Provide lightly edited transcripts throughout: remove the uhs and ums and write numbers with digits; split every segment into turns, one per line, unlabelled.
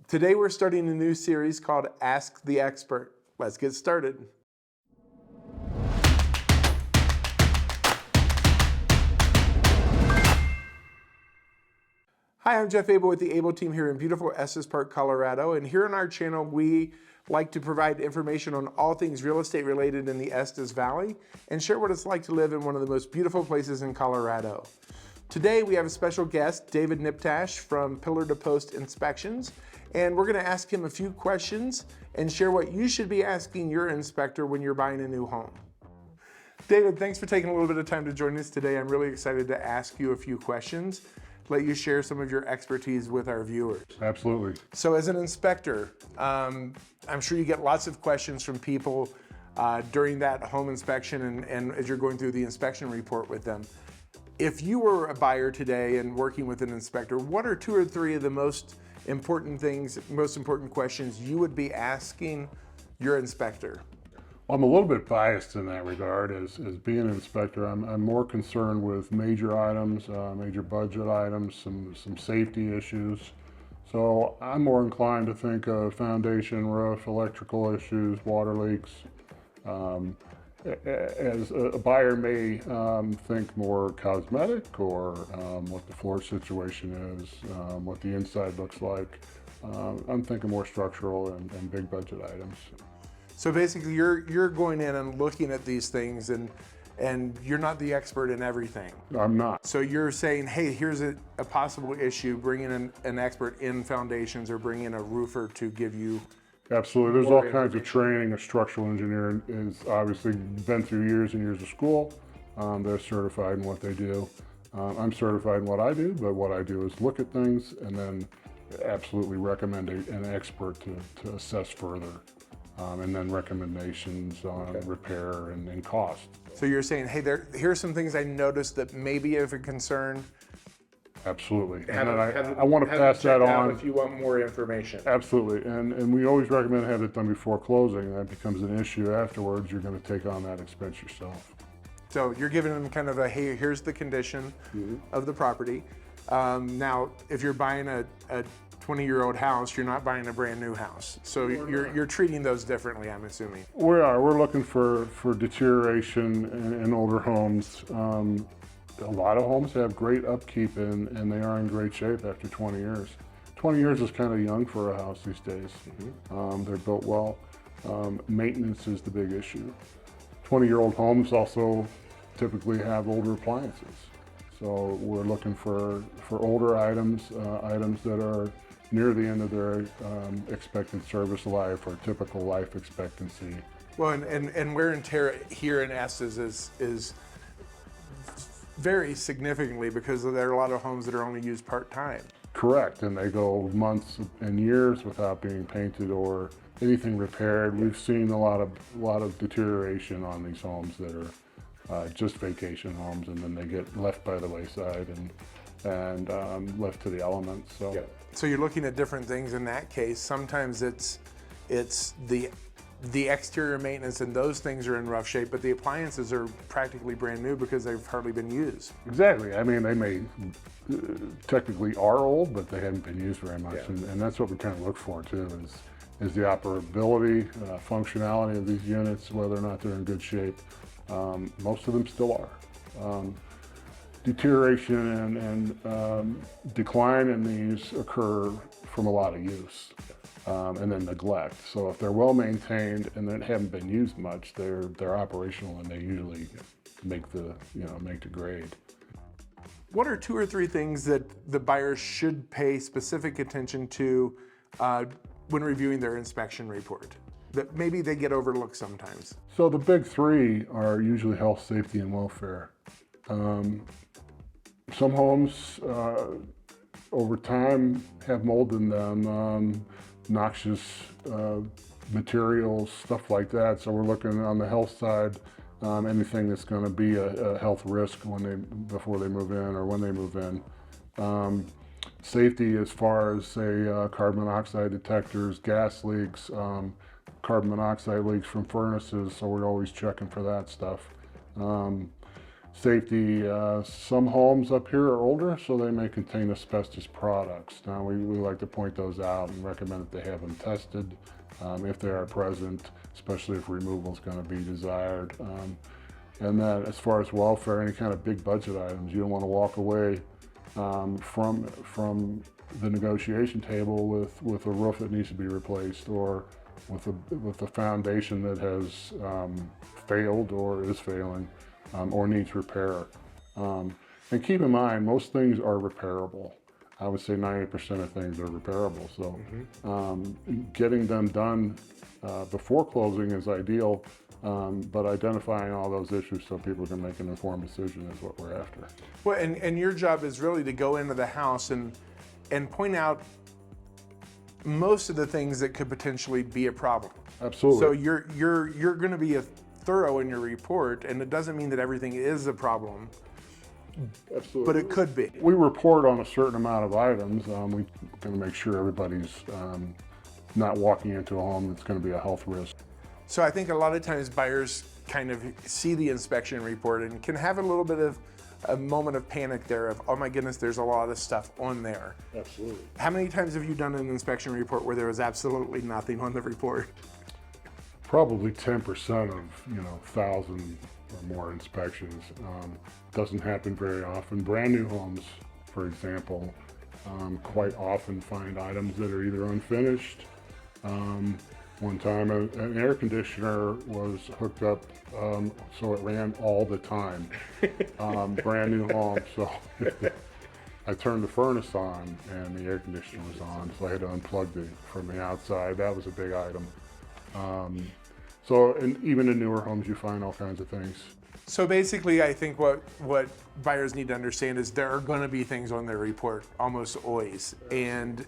Today we're starting a new series called Ask the Expert. Let's get started. Hi, I'm Jeff Abel with the Abel team here in beautiful Estes Park, Colorado. And here on our channel, we like to provide information on all things real estate related in the Estes Valley and share what it's like to live in one of the most beautiful places in Colorado. Today, we have a special guest, David Kniptash from Pillar to Post Inspections, and we're going to ask him a few questions and share what you should be asking your inspector when you're buying a new home. David, thanks for taking a little bit of time to join us today. I'm really excited to ask you a few questions, let you share some of your expertise with our viewers.
Absolutely.
So as an inspector, I'm sure you get lots of questions from people during that home inspection and as you're going through the inspection report with them. If you were a buyer today and working with an inspector, what are 2 or 3 of the most important things, most important questions you would be asking your inspector?
I'm a little bit biased in that regard. As being an inspector, I'm more concerned with major items, major budget items, some safety issues. So I'm more inclined to think of foundation, roof, electrical issues, water leaks. As a buyer may think more cosmetic or what the floor situation is, what the inside looks like. I'm thinking more structural and big budget items.
So basically you're going in and looking at these things and you're not the expert in everything.
I'm not.
So you're saying, hey, here's a possible issue, bringing in an expert in foundations or bring in a roofer to give you.
Absolutely. There's all kinds of training. A structural engineer is obviously been through years and years of school. They're certified in what they do. I'm certified in what I do, but what I do is look at things and then absolutely recommend an expert to assess further. And then recommendations on repair and cost.
So you're saying, hey, here's some things I noticed that may be of a concern.
Absolutely. And then I want to pass that on.
If you want more information.
Absolutely. And we always recommend have it done before closing. That becomes an issue afterwards. You're going to take on that expense yourself.
So you're giving them kind of a, hey, here's the condition of the property. Now, if you're buying a 20-year-old house, you're not buying a brand new house. So you're treating those differently, I'm assuming.
We are. We're looking for deterioration in older homes. A lot of homes have great upkeep and they are in great shape after 20 years. 20 years is kind of young for a house these days. They're built well. Maintenance is the big issue. 20-year-old homes also typically have older appliances. So we're looking for older items, items that are near the end of their expected service life or typical life expectancy.
Well, and wear and tear here in Estes is very significantly because there are a lot of homes that are only used part-time.
Correct, and they go months and years without being painted or anything repaired. We've seen a lot of deterioration on these homes that are just vacation homes, and then they get left by the wayside and left to the elements. So.
Yeah. So you're looking at different things in that case. Sometimes it's the exterior maintenance and those things are in rough shape, but the appliances are practically brand new because they've hardly been used.
Exactly. I mean, they may technically are old, but they haven't been used very much, and that's what we kind of look for too. Is the operability, functionality of these units, whether or not they're in good shape. Most of them still are. Deterioration and decline in these occur from a lot of use and then neglect. So if they're well maintained and then haven't been used much, they're operational and they usually make the grade.
What are 2 or 3 things that the buyers should pay specific attention to when reviewing their inspection report that maybe they get overlooked sometimes?
So the big 3 are usually health, safety, and welfare. Some homes over time have mold in them, noxious materials, stuff like that. So we're looking on the health side, anything that's going to be a health risk before they move in or when they move in. Safety as far as say carbon monoxide detectors, gas leaks, carbon monoxide leaks from furnaces, so we're always checking for that stuff. Safety, some homes up here are older, so they may contain asbestos products. Now, we like to point those out and recommend that they have them tested if they are present, especially if removal is going to be desired. And that as far as welfare, any kind of big budget items, you don't want to walk away from the negotiation table with a roof that needs to be replaced, or with a foundation that has failed or is failing, or needs repair. And keep in mind, most things are repairable. I would say 90% of things are repairable. So getting them done before closing is ideal, but identifying all those issues so people can make an informed decision is what we're after.
Well, and your job is really to go into the house and point out most of the things that could potentially be a problem.
Absolutely.
So you're going to be thorough in your report, and it doesn't mean that everything is a problem.
Absolutely.
But it could be.
We report on a certain amount of items. We're going to make sure everybody's not walking into a home that's going to be a health risk.
So I think a lot of times buyers kind of see the inspection report and can have a little bit of a moment of panic there of, oh my goodness, there's a lot of stuff on there.
Absolutely.
How many times have you done an inspection report where there was absolutely nothing on the report?
Probably 10% of 1,000 or more inspections. Doesn't happen very often. Brand new homes, for example, quite often find items that are either unfinished. One time an air conditioner was hooked up so it ran all the time. Brand new home, so I turned the furnace on and the air conditioner was on, so I had to unplug it from the outside. That was a big item. And even in newer homes, you find all kinds of things.
So basically, I think what buyers need to understand is there are going to be things on their report almost always, and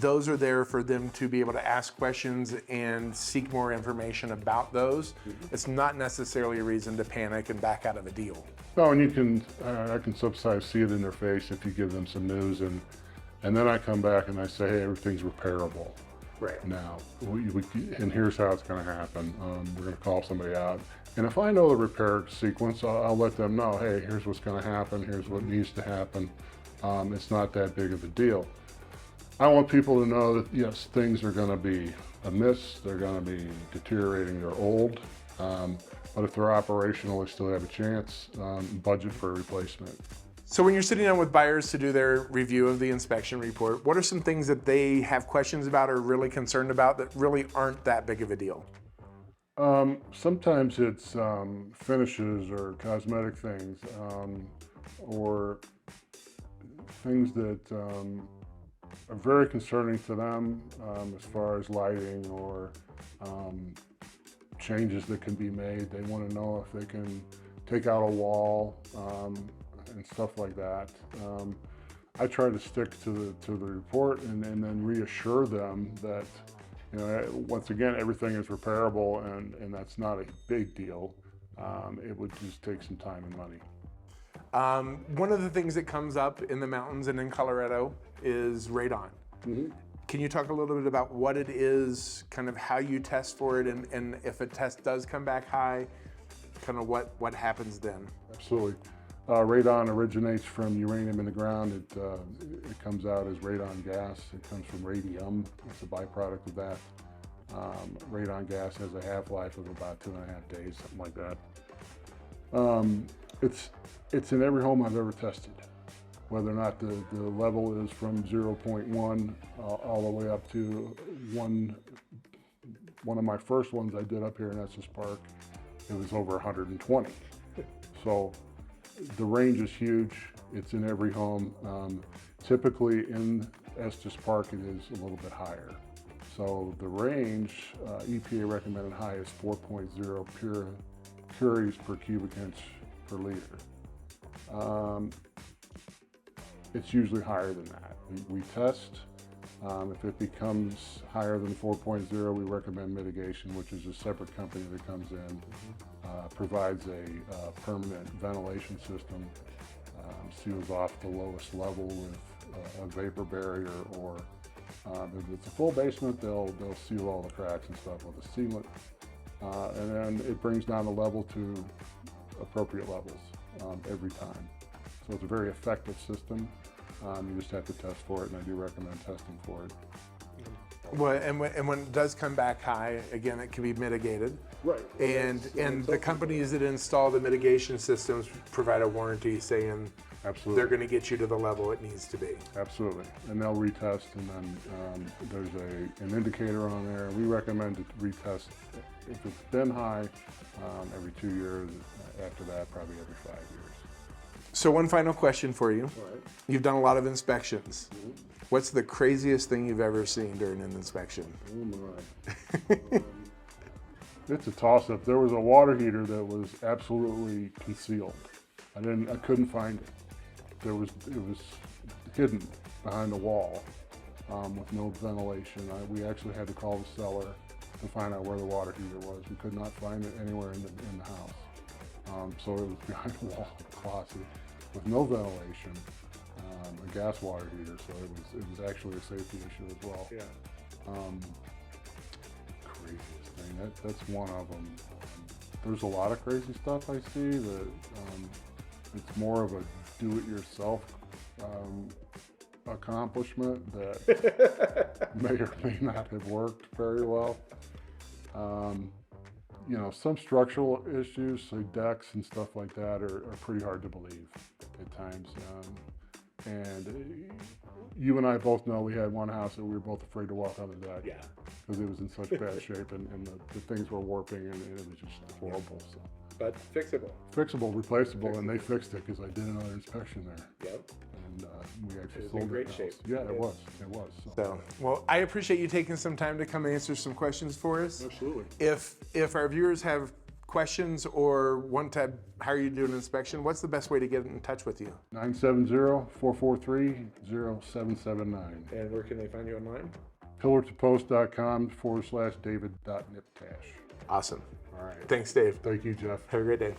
those are there for them to be able to ask questions and seek more information about those. It's not necessarily a reason to panic and back out of a deal.
No, and you can, I can sometimes see it in their face if you give them some news, and then I come back and I say, hey, everything's repairable.
Right.
Now, and here's how it's going to happen. We're going to call somebody out. And if I know the repair sequence, I'll let them know, hey, here's what's going to happen, here's what needs to happen. It's not that big of a deal. I want people to know that, yes, things are going to be amiss, they're going to be deteriorating, they're old. But if they're operational, they still have a chance. Budget for replacement.
So when you're sitting down with buyers to do their review of the inspection report, what are some things that they have questions about or really concerned about that really aren't that big of a deal?
Sometimes it's finishes or cosmetic things, or things that are very concerning to them as far as lighting or changes that can be made. They want to know if they can take out a wall and stuff like that. I try to stick to the report and then reassure them that, once again, everything is repairable and that's not a big deal. It would just take some time and money.
One of the things that comes up in the mountains and in Colorado is radon.
Mm-hmm.
Can you talk a little bit about what it is, kind of how you test for it, and if a test does come back high, kind of what happens then?
Absolutely. Radon originates from uranium in the ground. It comes out as radon gas. It comes from radium. It's a byproduct of that. Radon gas has a half-life of about 2.5 days, something like that. It's in every home I've ever tested, whether or not the level is from 0.1 all the way up to one of my first ones I did up here in Estes Park. It was over 120. So the range is huge. It's in every home. Typically in Estes Park, it is a little bit higher. So the range, EPA recommended high is 4.0 curies per cubic inch per liter. It's usually higher than that. We test. If it becomes higher than 4.0, we recommend mitigation, which is a separate company that comes in, provides a permanent ventilation system, seals off the lowest level with a vapor barrier, or if it's a full basement, they'll seal all the cracks and stuff with a sealant, and then it brings down the level to appropriate levels. every time. So it's a very effective system. You just have to test for it, and I do recommend testing for it.
Well, and when it does come back high, again, it can be mitigated.
Right.
And the companies that install the mitigation systems provide a warranty saying
Absolutely.
they're going to get you to the level it needs to be.
Absolutely. And they'll retest, and then there's an indicator on there. We recommend to retest if it's been high every 2 years. After that, probably every 5 years.
So one final question for you.
All right.
You've done a lot of inspections. What's the craziest thing you've ever seen during an inspection?
Oh my. It's a toss-up. There was a water heater that was absolutely concealed. I couldn't find it. It was hidden behind a wall with no ventilation. We actually had to call the seller to find out where the water heater was. We could not find it anywhere in the house. So it was behind a wall in the closet with no ventilation, a gas water heater. So it was actually a safety issue as well.
Yeah.
Craziest thing. That's one of them. There's a lot of crazy stuff I see that it's more of a do-it-yourself accomplishment that may or may not have worked very well. You know, some structural issues, so decks and stuff like that, are pretty hard to believe at times. And you and I both know we had one house that we were both afraid to walk on the deck.
Yeah.
Because it was in such bad shape, and the things were warping, and it was just horrible. So.
But fixable.
Fixable, replaceable, and they fixed it because I did another inspection there.
Yep.
And we actually
It was
sold
in great
that
shape.
house. Yeah, it was. It was.
So, well, I appreciate you taking some time to come answer some questions for us.
Absolutely.
If our viewers have questions or want to hire you to do an inspection, what's the best way to get in touch with you?
970-443-0779.
And where can they find you online?
pillartopost.com/David.Kniptash.
Awesome.
All right.
Thanks, Dave.
Thank you, Jeff.
Have a great day.